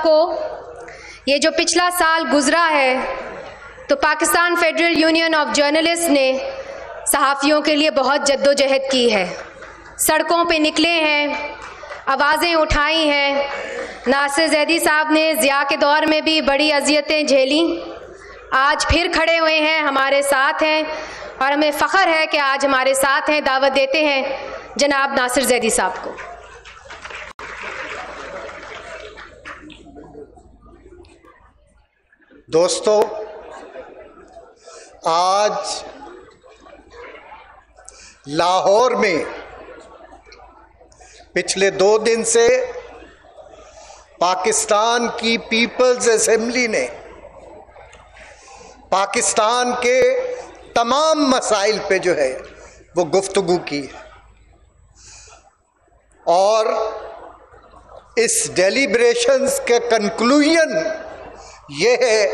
को, ये जो पिछला साल गुज़रा है तो Pakistan federal union of journalist ने सहाफ़ियों के लिए बहुत जद्दोजहद की है, सड़कों पे निकले हैं, आवाज़ें उठाई हैं। नासिर ज़ैदी साहब ने ज़िया के दौर में भी बड़ी अज़ियतें झेली, आज फिर खड़े हुए हैं, हमारे साथ हैं और हमें फ़ख्र है कि आज हमारे साथ हैं। दावत देते हैं जनाब नासिर ज़ैदी साहब को। दोस्तों, आज लाहौर में पिछले 2 दिन से पाकिस्तान की पीपल्स असेंबली ने पाकिस्तान के तमाम मसाइल पे जो है वो गुफ्तगू की है और इस डेलिब्रेशंस के कंक्लूजन ये है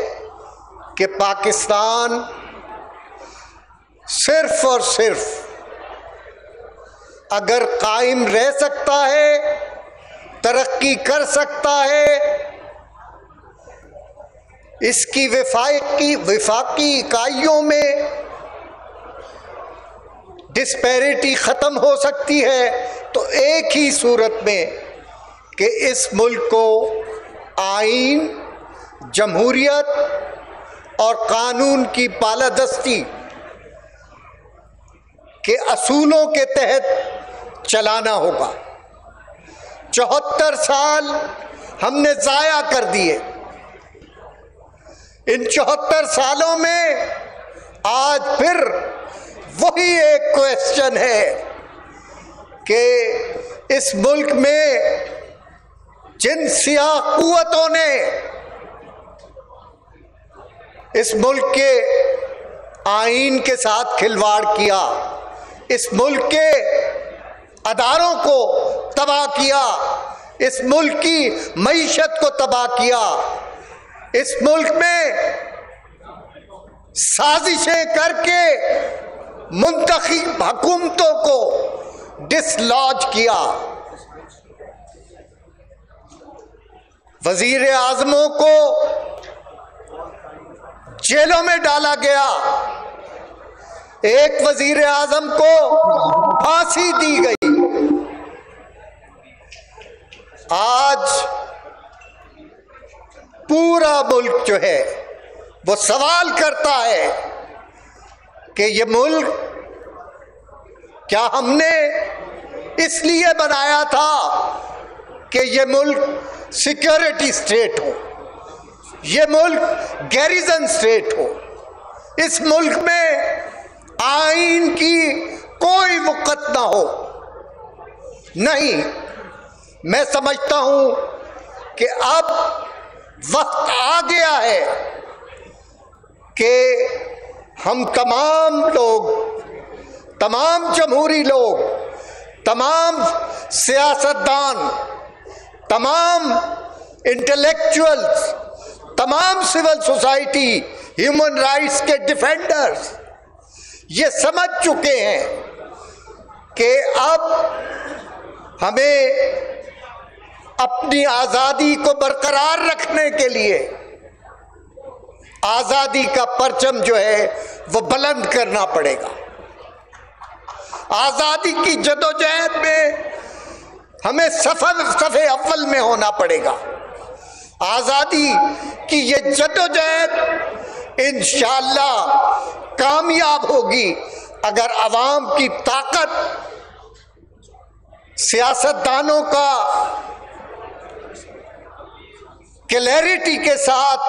कि पाकिस्तान सिर्फ और सिर्फ अगर कायम रह सकता है, तरक्की कर सकता है, इसकी वफाकी इकाइयों में डिस्पैरिटी ख़त्म हो सकती है तो एक ही सूरत में कि इस मुल्क को आईन, जमहूरियत और कानून की बालादस्ती के असूलों के तहत चलाना होगा। 74 साल हमने ज़ाया कर दिए। इन 74 सालों में आज फिर वही एक क्वेश्चन है कि इस मुल्क में जिन सियाह कुव्वतों ने इस मुल्क के आईन के साथ खिलवाड़ किया, इस मुल्क के अदारों को तबाह किया, इस मुल्क की मईशत को तबाह किया, इस मुल्क में साजिशें करके मुंतखब हुकूमतों को डिसलॉज किया, वजीर आज़मों को जेलों में डाला गया, एक वजीर आज़म को फांसी दी गई। आज पूरा मुल्क जो है वो सवाल करता है कि ये मुल्क क्या हमने इसलिए बनाया था कि ये मुल्क सिक्योरिटी स्टेट हो, ये मुल्क गैरिजन स्टेट हो, इस मुल्क में आईन की कोई वक़्त ना हो। नहीं, मैं समझता हूं कि अब वक्त आ गया है कि हम तमाम लोग, तमाम जमहूरी लोग, तमाम सियासतदान, तमाम इंटेलेक्चुअल्स, तमाम सिविल सोसाइटी, ह्यूमन राइट्स के डिफेंडर्स ये समझ चुके हैं कि अब हमें अपनी आज़ादी को बरकरार रखने के लिए आज़ादी का परचम जो है वो बुलंद करना पड़ेगा। आज़ादी की जदोजहद में हमें सफ़े अव्वल में होना पड़ेगा। आज़ादी की ये जदोजहद इंशाअल्लाह कामयाब होगी अगर अवाम की ताकत, सियासतदानों का क्लैरिटी के साथ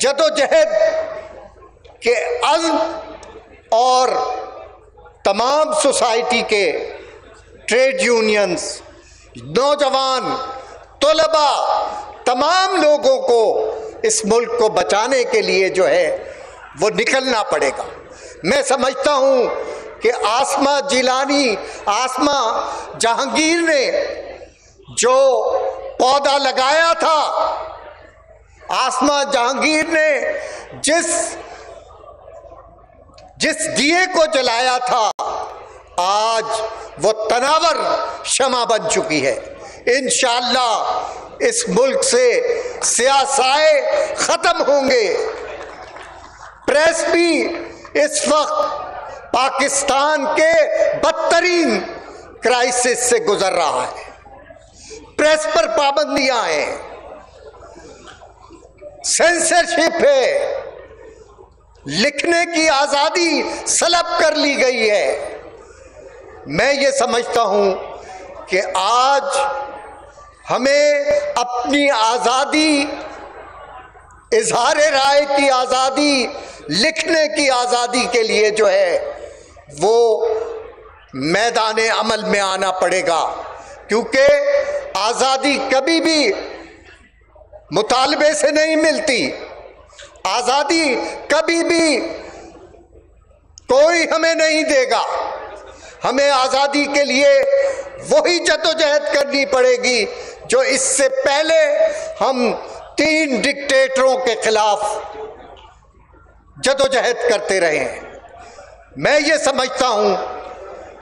जदोजहद के अज़्म और तमाम सोसाइटी के ट्रेड यूनियंस, नौजवान, तलबा, तमाम लोगों को इस मुल्क को बचाने के लिए जो है वो निकलना पड़ेगा। मैं समझता हूँ कि आसमा जिलानी, आसमा जहांगीर ने जो पौधा लगाया था, आसमा जहांगीर ने जिस दिए को जलाया था, आज वो तनावर शमा बन चुकी है। इंशाअल्लाह इस मुल्क से सियासाए खत्म होंगे। प्रेस भी इस वक्त पाकिस्तान के बदतरीन क्राइसिस से गुजर रहा है। प्रेस पर पाबंदियां हैं, सेंसरशिप है, लिखने की आजादी सलब कर ली गई है। मैं ये समझता हूं कि आज हमें अपनी आजादी, इजहार राय की आजादी, लिखने की आजादी के लिए जो है वो मैदान अमल में आना पड़ेगा, क्योंकि आजादी कभी भी मुतालबे से नहीं मिलती। आजादी कभी भी कोई हमें नहीं देगा। हमें आजादी के लिए वही जद्दोजहद करनी पड़ेगी जो इससे पहले हम 3 डिक्टेटरों के खिलाफ जद्दोजहद करते रहे हैं। मैं ये समझता हूं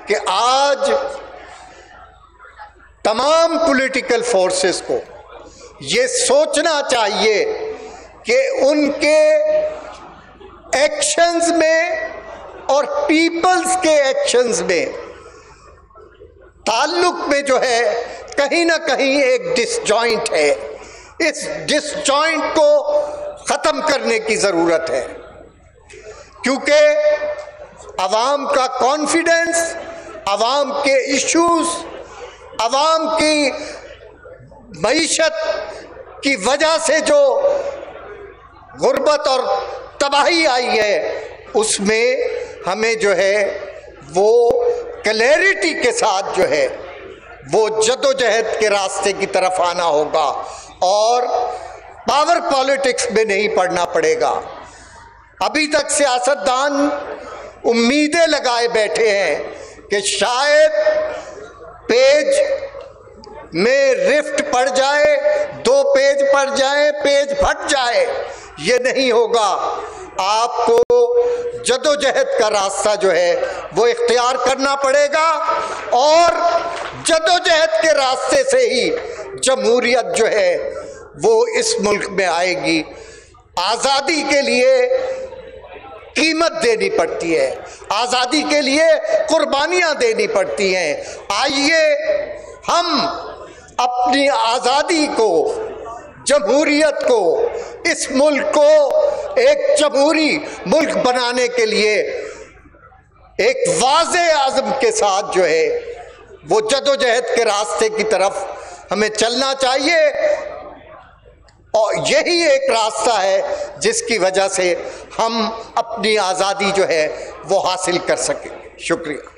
कि आज तमाम पॉलिटिकल फोर्सेस को ये सोचना चाहिए कि उनके एक्शंस में और पीपल्स के एक्शंस में ताल्लुक में जो है कहीं ना कहीं एक डिसजॉइंट है। इस डिसजॉइंट को खत्म करने की जरूरत है, क्योंकि अवाम का कॉन्फिडेंस, अवाम के इश्यूज, अवाम की मईशत की वजह से जो गुर्बत और तबाही आई है, उसमें हमें जो है वो क्लैरिटी के साथ जो है वो जद्दोजहद के रास्ते की तरफ आना होगा और पावर पॉलिटिक्स में नहीं पड़ना पड़ेगा। अभी तक सियासतदान उम्मीदें लगाए बैठे हैं कि शायद पेज में रिफ्ट पड़ जाए, 2 पेज पड़ जाए, पेज फट जाए। ये नहीं होगा। आपको जद्दोजहद का रास्ता जो है वो इख्तियार करना पड़ेगा और जद्दोजहद के रास्ते से ही जमहूरियत जो है वो इस मुल्क में आएगी। आज़ादी के लिए कीमत देनी पड़ती है, आज़ादी के लिए कुर्बानियां देनी पड़ती हैं। आइए हम अपनी आज़ादी को, जमहूरियत को, इस मुल्क को एक जमहूरी मुल्क बनाने के लिए एक वाज़े आज़म के साथ जो है वो जद्दोजहद के रास्ते की तरफ हमें चलना चाहिए। और यही एक रास्ता है जिसकी वजह से हम अपनी आज़ादी जो है वो हासिल कर सकेंगे। शुक्रिया।